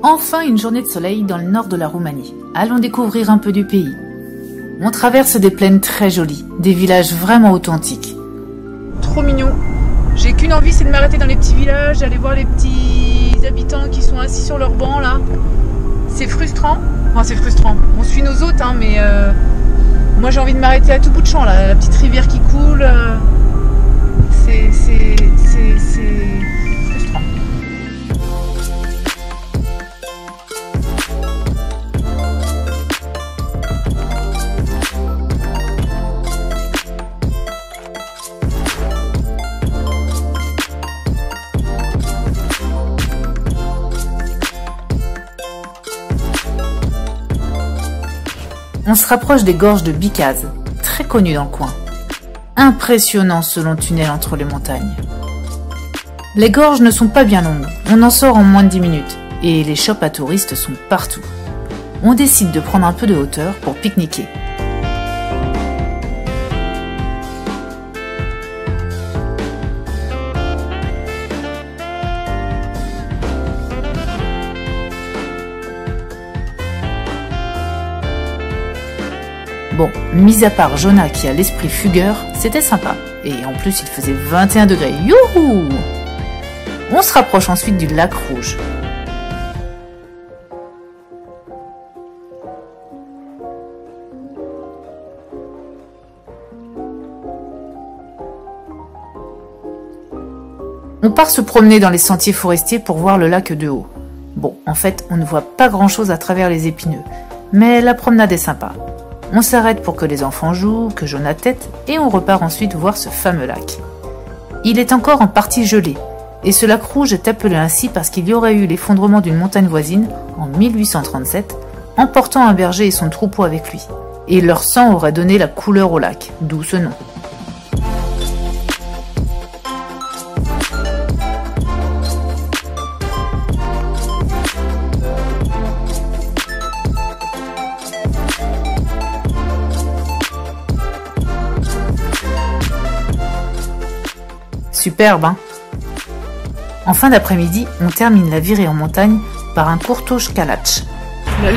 Enfin une journée de soleil dans le nord de la Roumanie. Allons découvrir un peu du pays. On traverse des plaines très jolies, des villages vraiment authentiques. Trop mignon. J'ai qu'une envie, c'est de m'arrêter dans les petits villages, d'aller voir les petits habitants qui sont assis sur leurs bancs là. C'est frustrant. Enfin c'est frustrant. On suit nos hôtes hein, mais moi j'ai envie de m'arrêter à tout bout de champ là. La petite rivière qui coule. C'est frustrant. On se rapproche des gorges de Bicaz, très connues dans le coin. Impressionnant ce long tunnel entre les montagnes. Les gorges ne sont pas bien longues, on en sort en moins de 10 minutes, et les shops à touristes sont partout. On décide de prendre un peu de hauteur pour pique-niquer. Bon, mis à part Jonah qui a l'esprit fugueur, c'était sympa. Et en plus, il faisait 21 degrés. Youhou! On se rapproche ensuite du lac Rouge. On part se promener dans les sentiers forestiers pour voir le lac de haut. Bon, en fait, on ne voit pas grand-chose à travers les épineux, mais la promenade est sympa. On s'arrête pour que les enfants jouent, que Jonah tète, et on repart ensuite voir ce fameux lac. Il est encore en partie gelé, et ce lac rouge est appelé ainsi parce qu'il y aurait eu l'effondrement d'une montagne voisine en 1837, emportant un berger et son troupeau avec lui. Et leur sang aurait donné la couleur au lac, d'où ce nom. Superbe, hein? En fin d'après-midi, on termine la virée en montagne par un Kurtos Kalács.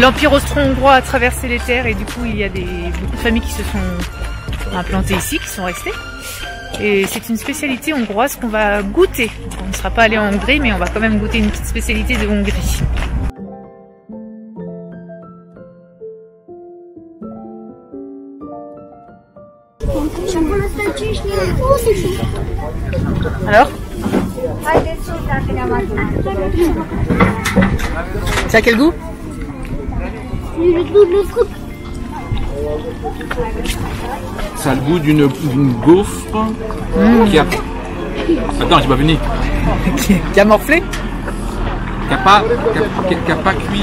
L'Empire austro-hongrois a traversé les terres et du coup il y a beaucoup de familles qui se sont implantées ici, qui sont restées. Et c'est une spécialité hongroise qu'on va goûter. On ne sera pas allé en Hongrie, mais on va quand même goûter une petite spécialité de Hongrie. Alors? Ça a quel goût? Ça a le goût d'une gaufre qui a... Attends, j'ai pas fini. Qui a morflé? Qui a pas cuit...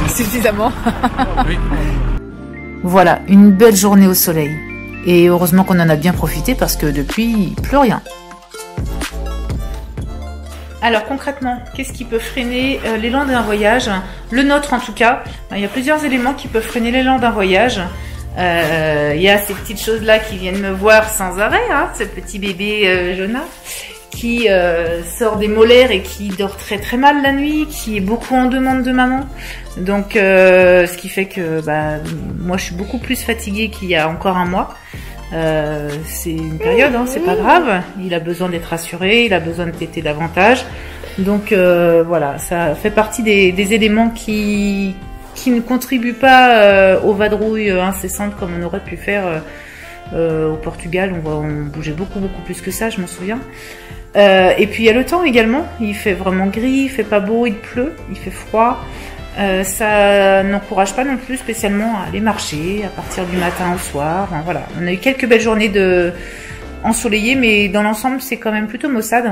Suffisamment. Oui. Voilà, une belle journée au soleil. Et heureusement qu'on en a bien profité parce que depuis, plus rien. Alors concrètement, qu'est-ce qui peut freiner l'élan d'un voyage? Le nôtre en tout cas. Il y a plusieurs éléments qui peuvent freiner l'élan d'un voyage. Il y a ces petites choses-là qui viennent me voir sans arrêt, hein, ce petit bébé Jonah, qui sort des molaires et qui dort très très mal la nuit, qui est beaucoup en demande de maman. Donc ce qui fait que moi je suis beaucoup plus fatiguée qu'il y a encore un mois. C'est une période, hein, c'est pas grave. Il a besoin d'être rassuré, il a besoin de téter davantage. Donc voilà, ça fait partie des éléments qui ne contribuent pas aux vadrouilles incessantes comme on aurait pu faire au Portugal. On bougeait beaucoup plus que ça, je m'en souviens. Et puis il y a le temps également. Il fait vraiment gris, il fait pas beau, il pleut, il fait froid. Ça n'encourage pas non plus spécialement à aller marcher à partir du matin au soir. Enfin, voilà, on a eu quelques belles journées ensoleillées, mais dans l'ensemble c'est quand même plutôt maussade.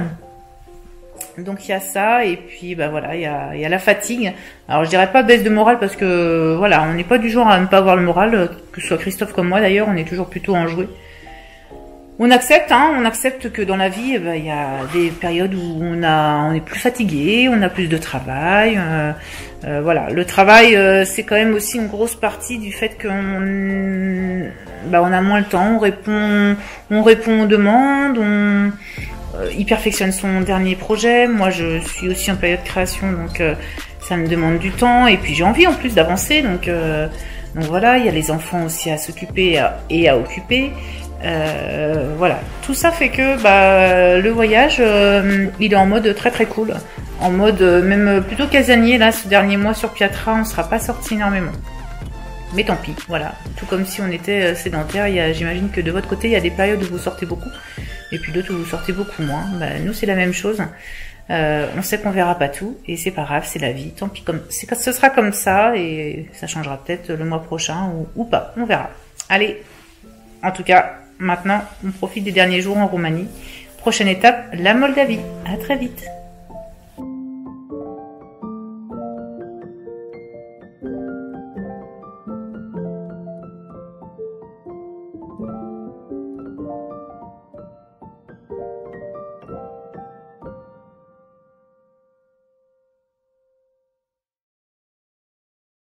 Donc il y a ça, et puis voilà, il y a la fatigue. Alors je dirais pas baisse de morale parce que voilà, on n'est pas du genre à ne pas avoir le moral, que ce soit Christophe comme moi d'ailleurs, on est toujours plutôt enjoué. On accepte, hein, on accepte que dans la vie, il y a des périodes où on est plus fatigué, on a plus de travail. Voilà, le travail, c'est quand même aussi une grosse partie du fait qu'on on a moins le temps, on répond aux demandes, il perfectionne son dernier projet. Moi, je suis aussi en période de création, donc ça me demande du temps. Et puis j'ai envie en plus d'avancer, donc voilà. Il y a les enfants aussi à s'occuper et à occuper. Voilà, tout ça fait que le voyage, il est en mode très très cool, en mode même plutôt casanier. Là, ce dernier mois sur Piatra, on ne sera pas sorti énormément. Mais tant pis, voilà. Tout comme si on était sédentaire, j'imagine que de votre côté, il y a des périodes où vous sortez beaucoup, et puis d'autres où vous sortez beaucoup moins. Nous, c'est la même chose. On sait qu'on verra pas tout, et c'est pas grave, c'est la vie. Tant pis, ce sera comme ça, et ça changera peut-être le mois prochain, ou pas, on verra. Allez, en tout cas, maintenant, on profite des derniers jours en Roumanie. Prochaine étape, la Moldavie. À très vite.